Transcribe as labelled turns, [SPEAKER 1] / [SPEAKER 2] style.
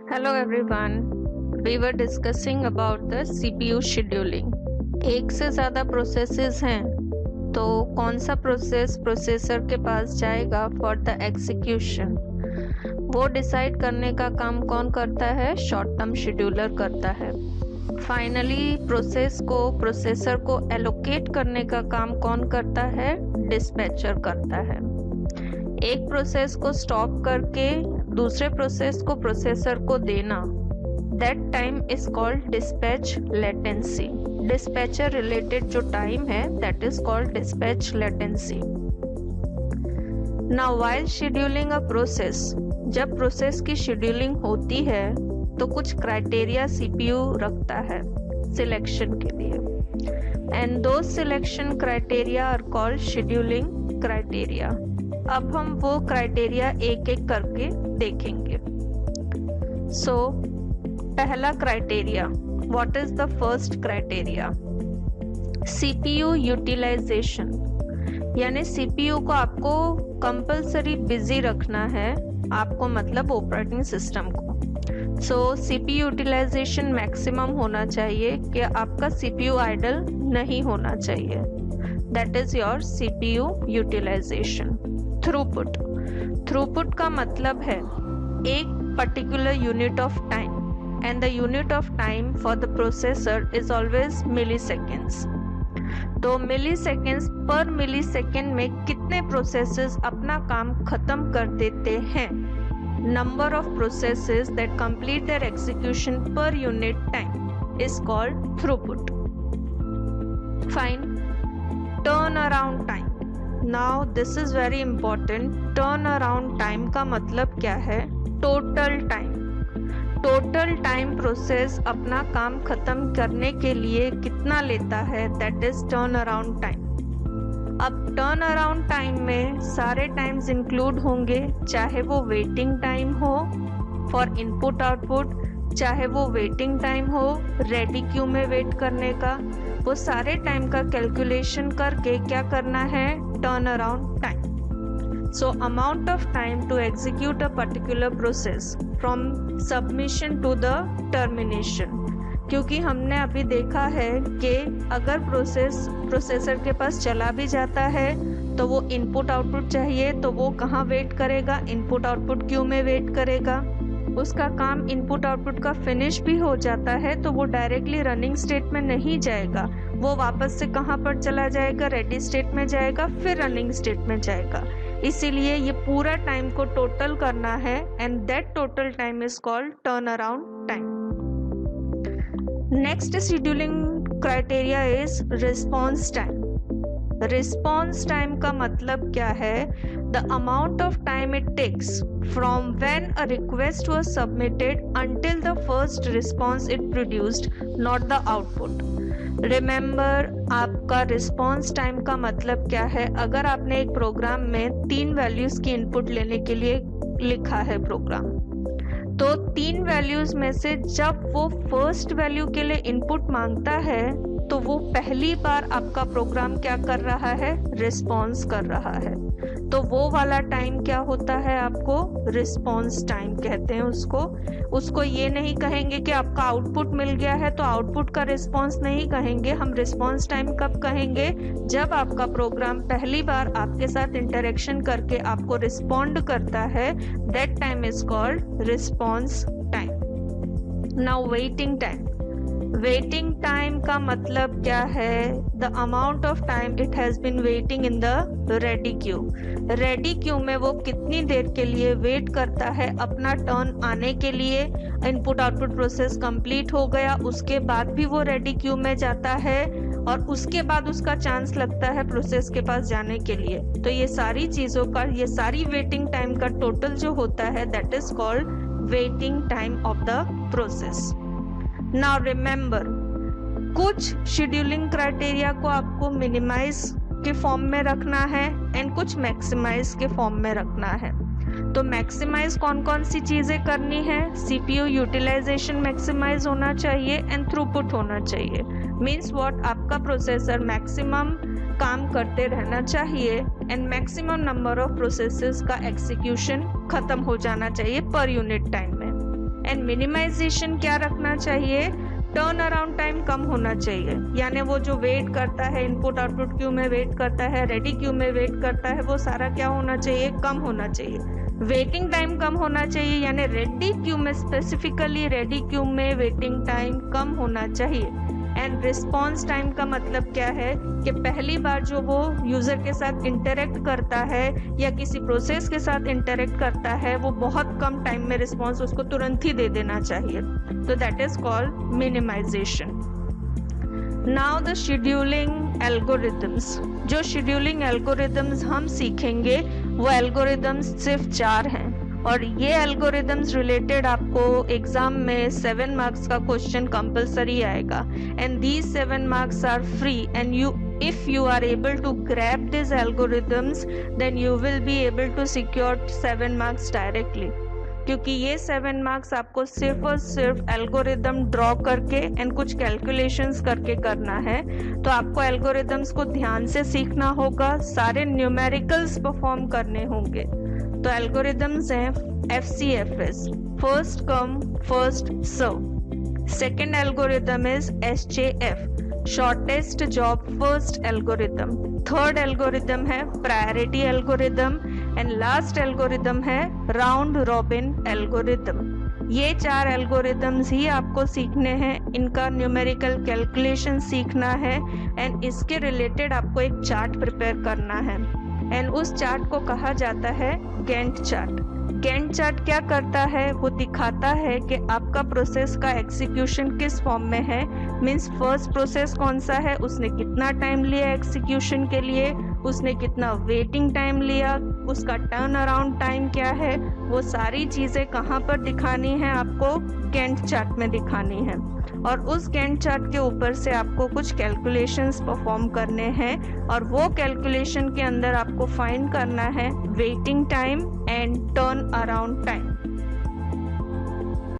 [SPEAKER 1] Hello everyone. We were discussing about the CPU scheduling. एक से ज़्यादा प्रोसेसेस हैं तो कौन सा प्रोसेस प्रोसेसर के पास जाएगा फॉर द एग्जीक्यूशन, वो डिसाइड करने का काम कौन करता है? शॉर्ट टर्म शेड्यूलर करता है। फाइनली प्रोसेस को प्रोसेसर को एलोकेट करने का काम कौन करता है? डिस्पैचर करता है। एक प्रोसेस को स्टॉप करके दूसरे प्रोसेस को प्रोसेसर को देना, that time is called dispatch latency. Dispatcher related जो टाइम है that is called dispatch latency. Now while scheduling a process, जब प्रोसेस की शेड्यूलिंग होती है तो कुछ क्राइटेरिया सीपीयू रखता है सिलेक्शन के लिए, एंड दो selection criteria are called scheduling criteria. अब हम वो क्राइटेरिया एक एक करके देखेंगे। सो पहला criteria, what is the first criteria? CPU utilisation, यानी सीपीयू को आपको कंपल्सरी बिजी रखना है, आपको मतलब ऑपरेटिंग सिस्टम को। सो सीपीयू यूटिलाइजेशन मैक्सिमम होना चाहिए कि आपका सीपीयू आइडल नहीं होना चाहिए। That is your CPU utilisation. Throughput, throughput का मतलब है एक particular unit of time, and the unit of time for the processor is always milliseconds. तो मिलीसेकेंड्स पर मिलीसेकेंड में कितने प्रोसेसेस अपना काम खत्म कर देते हैं? Number of processes that complete their execution per unit time is called throughput. Fine, turn around time. Now this is very important. Turn around time का मतलब क्या है? Total time. Total time process अपना काम खत्म करने के लिए कितना लेता है, that is turn around time. अब टर्न अराउंड टाइम में सारे टाइम्स इंक्लूड होंगे, चाहे वो वेटिंग टाइम हो फॉर इनपुट आउटपुट, चाहे वो वेटिंग टाइम हो रेडी क्यू में वेट करने का, वो सारे टाइम का कैलकुलेशन करके क्या करना है? Turn around time. So amount of time to execute a particular process from submission to the termination। क्योंकि हमने अभी देखा है कि अगर प्रोसेसर के पास चला भी जाता है तो वो इनपुट आउटपुट चाहिए, तो वो कहाँ वेट करेगा? इनपुट आउटपुट क्यू में वेट करेगा। उसका काम इनपुट आउटपुट का फिनिश भी हो जाता है तो वो डायरेक्टली रनिंग स्टेट में नहीं जाएगा, वो वापस से कहाँ पर चला जाएगा? रेडी स्टेट में जाएगा, फिर रनिंग स्टेट में जाएगा। इसीलिए ये पूरा टाइम को टोटल करना है, and that total time is called turn around time. Next scheduling criteria is response time. Response time का मतलब क्या है? The amount of time it takes from when a request was submitted until the first response it produced, not the output. Remember, आपका response time का मतलब क्या है? अगर आपने एक प्रोग्राम में 3 वैल्यूज की इनपुट लेने के लिए लिखा है प्रोग्राम, तो 3 वैल्यूज में से जब वो फर्स्ट वैल्यू के लिए इनपुट मांगता है तो वो पहली बार आपका प्रोग्राम क्या कर रहा है? रिस्पॉन्स कर रहा है। तो वो वाला टाइम क्या होता है? आपको रिस्पॉन्स टाइम कहते हैं उसको ये नहीं कहेंगे कि आपका आउटपुट मिल गया है तो आउटपुट का रिस्पॉन्स नहीं कहेंगे। हम रिस्पॉन्स टाइम कब कहेंगे? जब आपका प्रोग्राम पहली बार आपके साथ इंटरेक्शन करके आपको रिस्पॉन्ड करता है, that time is called response time. Now waiting time. Waiting time का मतलब क्या है? The amount of time it has been waiting in the ready queue. Ready queue में वो कितनी देर के लिए वेट करता है अपना टर्न आने के लिए? इनपुट आउटपुट प्रोसेस कंप्लीट हो गया, उसके बाद भी वो रेडी क्यू में जाता है और उसके बाद उसका चांस लगता है प्रोसेस के पास जाने के लिए। तो ये सारी चीज़ों का, ये सारी वेटिंग टाइम का टोटल जो होता है that is called waiting time of the process. Now remember, कुछ शेड्यूलिंग क्राइटेरिया को आपको मिनिमाइज के फॉर्म में रखना है एंड कुछ मैक्सिमाइज के फॉर्म में रखना है। तो मैक्सिमाइज कौन कौन सी चीज़ें करनी है? सीपीयू यूटिलाइजेशन मैक्सिमाइज होना चाहिए एंड थ्रूपुट होना चाहिए। Means what? आपका प्रोसेसर मैक्सिमम काम करते रहना चाहिए and maximum number of processes का एग्जीक्यूशन खत्म हो जाना चाहिए पर यूनिट टाइम में। एंड मिनिमाइजेशन क्या रखना चाहिए, टर्न अराउंड टाइम कम होना चाहिए, यानी वो जो वेट करता है, इनपुट आउटपुट क्यू में वेट करता है, रेडी क्यू में वेट करता है, वो सारा क्या होना चाहिए, कम होना चाहिए। वेटिंग टाइम कम होना चाहिए, यानी रेडी क्यू में, स्पेसिफिकली रेडी क्यू में वेटिंग टाइम कम होना चाहिए। एंड रिस्पॉन्स टाइम का मतलब क्या है कि पहली बार जो वो यूजर के साथ इंटरेक्ट करता है या किसी प्रोसेस के साथ इंटरेक्ट करता है, वो बहुत कम टाइम में रिस्पॉन्स उसको तुरंत ही दे देना चाहिए। तो that is called minimization. Now the scheduling algorithms. जो शेड्यूलिंग एल्गोरिथम्स हम सीखेंगे वो एल्गोरिथम्स सिर्फ 4 हैं, और ये एल्गोरिथम्स रिलेटेड आपको एग्जाम में 7 मार्क्स का क्वेश्चन कंपलसरी आएगा, and these 7 marks are free, and if you are able to grab these algorithms then you will be able to secure 7 marks directly, क्योंकि ये 7 मार्क्स आपको सिर्फ और सिर्फ एल्गोरिदम ड्रॉ करके एंड कुछ कैलकुलेशंस करके करना है। तो आपको एल्गोरिदम्स को ध्यान से सीखना होगा, सारे न्यूमेरिकल्स परफॉर्म करने होंगे। तो एल्गोरिदम्स हैं FCFS, first come first serve. Second algorithm is SJF, shortest job first algorithm. Third algorithm है priority algorithm, and last algorithm है राउंड रॉबिन एल्गोरिदम। ये 4 एल्गोरिदम्स ही आपको सीखने हैं, इनका न्यूमेरिकल कैलकुलेशन सीखना है, एंड इसके रिलेटेड आपको एक चार्ट प्रिपेयर करना है, एंड उस चार्ट को कहा जाता है गैंट चार्ट। गैंट चार्ट क्या करता है, वो दिखाता है कि आपका प्रोसेस का एग्जीक्यूशन किस फॉर्म में है, मीन्स फर्स्ट प्रोसेस कौन सा है, उसने कितना टाइम लिया एग्जीक्यूशन के लिए, उसने कितना वेटिंग टाइम लिया, उसका टर्न अराउंड टाइम क्या है, वो सारी चीज़ें कहाँ पर दिखानी है, आपको गैंट चार्ट में दिखानी है। और उस गैंट चार्ट के ऊपर से आपको कुछ कैलकुलेशंस परफॉर्म करने हैं, और वो कैलकुलेशन के अंदर आपको फाइंड करना है waiting time and turn around time.